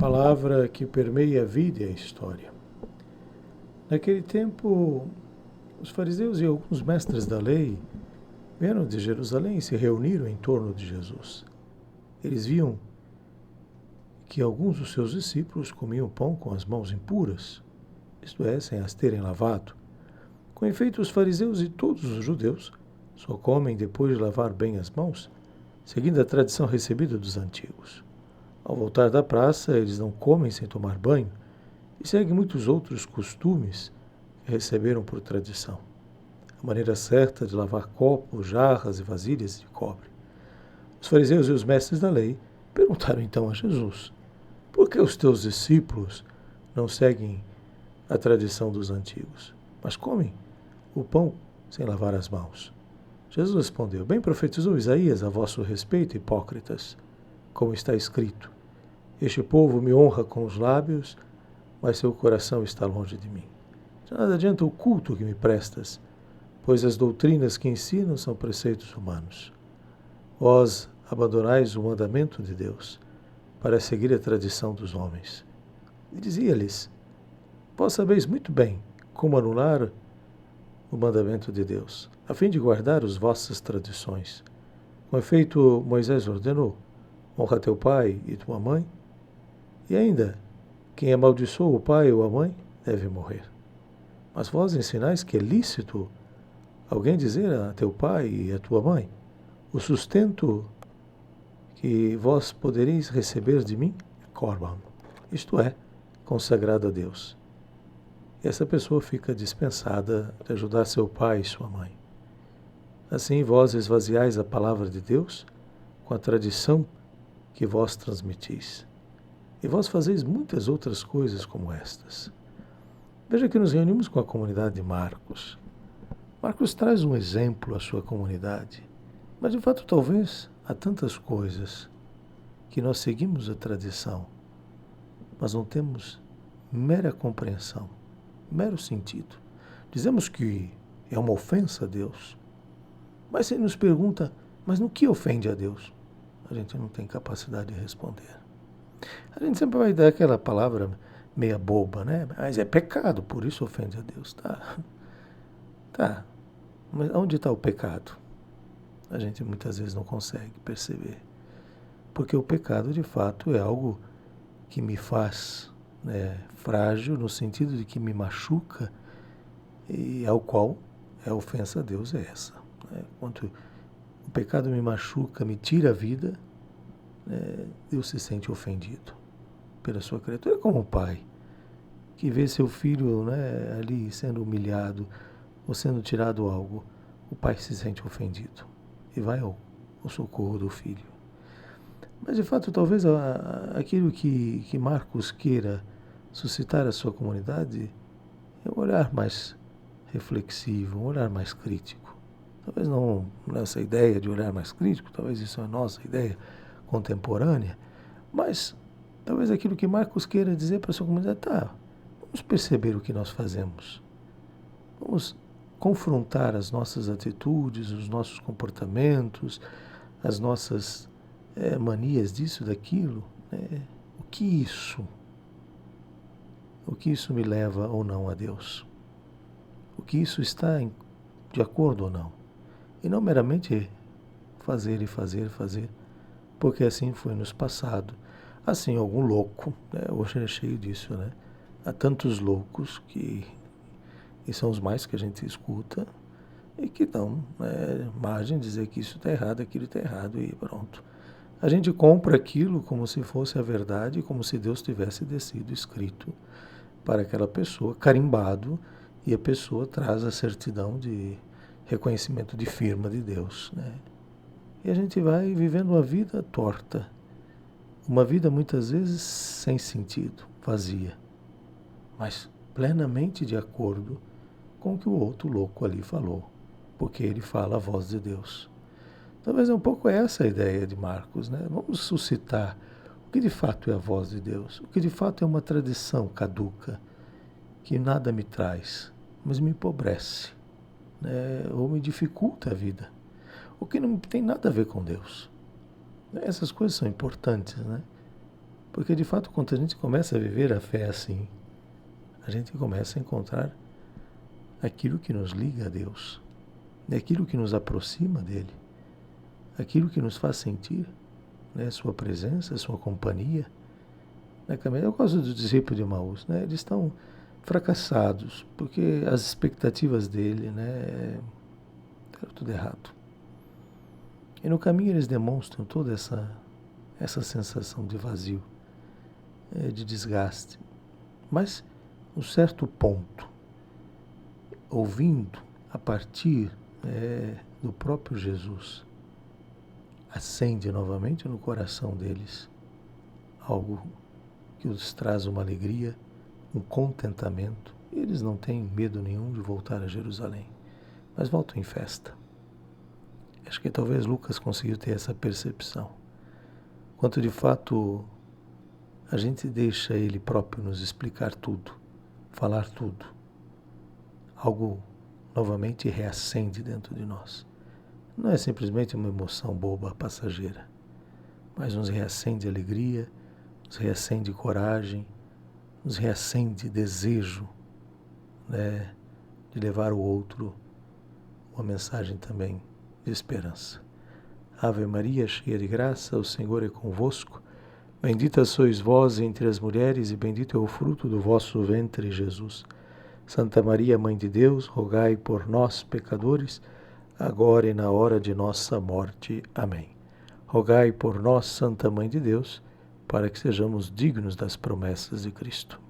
palavra que permeia a vida e a história. Naquele tempo, os fariseus e alguns mestres da lei vieram de Jerusalém e se reuniram em torno de Jesus. Eles viam que alguns dos seus discípulos comiam pão com as mãos impuras, isto é, sem as terem lavado. Com efeito, os fariseus e todos os judeus só comem depois de lavar bem as mãos, seguindo a tradição recebida dos antigos. Ao voltar da praça, eles não comem sem tomar banho e seguem muitos outros costumes que receberam por tradição. A maneira certa de lavar copos, jarras e vasilhas de cobre. Os fariseus e os mestres da lei perguntaram então a Jesus: por que os teus discípulos não seguem a tradição dos antigos, mas comem o pão sem lavar as mãos? Jesus respondeu: bem profetizou Isaías a vosso respeito, hipócritas, como está escrito: este povo me honra com os lábios, mas seu coração está longe de mim. De nada adianta o culto que me prestas, pois as doutrinas que ensinam são preceitos humanos. Vós abandonais o mandamento de Deus para seguir a tradição dos homens. E dizia-lhes: vós sabeis muito bem como anular o mandamento de Deus, a fim de guardar as vossas tradições. Com efeito, Moisés ordenou: honra teu pai e tua mãe, e ainda, quem amaldiçoa o pai ou a mãe deve morrer. Mas vós ensinais que é lícito alguém dizer a teu pai e a tua mãe: o sustento que vós podereis receber de mim é corban, isto é, consagrado a Deus. E essa pessoa fica dispensada de ajudar seu pai e sua mãe. Assim vós esvaziais a palavra de Deus com a tradição que vós transmitis. E vós fazeis muitas outras coisas como estas. Veja que nos reunimos com a comunidade de Marcos. Marcos traz um exemplo à sua comunidade, mas de fato talvez há tantas coisas que nós seguimos a tradição, mas não temos mera compreensão, mero sentido. Dizemos que é uma ofensa a Deus, mas se nos pergunta, mas no que ofende a Deus? A gente não tem capacidade de responder. A gente sempre vai dar aquela palavra meia boba, né? Mas é pecado, por isso ofende a Deus. Tá. Mas onde está o pecado? A gente muitas vezes não consegue perceber. Porque o pecado, de fato, é algo que me faz frágil, no sentido de que me machuca, e ao qual a ofensa a Deus é essa. Quando o pecado me machuca, me tira a vida, Deus se sente ofendido pela sua criatura. É como um pai que vê seu filho ali sendo humilhado ou sendo tirado algo. O pai se sente ofendido e vai ao socorro do filho. Mas, de fato, talvez aquilo que Marcos queira suscitar à sua comunidade é um olhar mais reflexivo, um olhar mais crítico. Talvez não nessa ideia de olhar mais crítico, talvez isso é a nossa ideia contemporânea, mas talvez aquilo que Marcos queira dizer para a sua comunidade: vamos perceber o que nós fazemos, vamos confrontar as nossas atitudes, os nossos comportamentos, as nossas manias disso, daquilo, o que isso me leva ou não a Deus, o que isso está de acordo ou não, e não meramente fazer, porque assim foi nos passado. Assim, algum louco, hoje é cheio disso, há tantos loucos e são os mais que a gente escuta, e que dão margem de dizer que isso está errado, aquilo está errado, e pronto. A gente compra aquilo como se fosse a verdade, como se Deus tivesse descido escrito para aquela pessoa, carimbado, e a pessoa traz a certidão de reconhecimento de firma de Deus. E a gente vai vivendo uma vida torta, uma vida muitas vezes sem sentido, vazia, mas plenamente de acordo com o que o outro louco ali falou, porque ele fala a voz de Deus. Talvez um pouco essa a ideia de Marcos, Vamos suscitar o que de fato é a voz de Deus, o que de fato é uma tradição caduca, que nada me traz, mas me empobrece, ou me dificulta a vida, o que não tem nada a ver com Deus. Essas coisas são importantes, Porque, de fato, quando a gente começa a viver a fé assim, a gente começa a encontrar aquilo que nos liga a Deus, aquilo que nos aproxima dEle, aquilo que nos faz sentir, né, sua presença, sua companhia. Eu gosto do discípulo de Emaús, né? Eles estão fracassados, porque as expectativas dele, né, deram tudo errado. E no caminho eles demonstram toda essa sensação de vazio, de desgaste. Mas, um certo ponto, ouvindo a partir do próprio Jesus, acende novamente no coração deles algo que os traz uma alegria, um contentamento, e eles não têm medo nenhum de voltar a Jerusalém, mas voltam em festa. Acho que talvez Lucas conseguiu ter essa percepção. Quanto de fato a gente deixa ele próprio nos explicar tudo, falar tudo, algo novamente reacende dentro de nós. Não é simplesmente uma emoção boba, passageira, mas nos reacende alegria, nos reacende coragem, nos reacende desejo, né, de levar ao outro uma mensagem também de esperança. Ave Maria, cheia de graça, o Senhor é convosco. Bendita sois vós entre as mulheres e bendito é o fruto do vosso ventre, Jesus. Santa Maria, Mãe de Deus, rogai por nós, pecadores, agora e na hora de nossa morte. Amém. Rogai por nós, Santa Mãe de Deus, para que sejamos dignos das promessas de Cristo.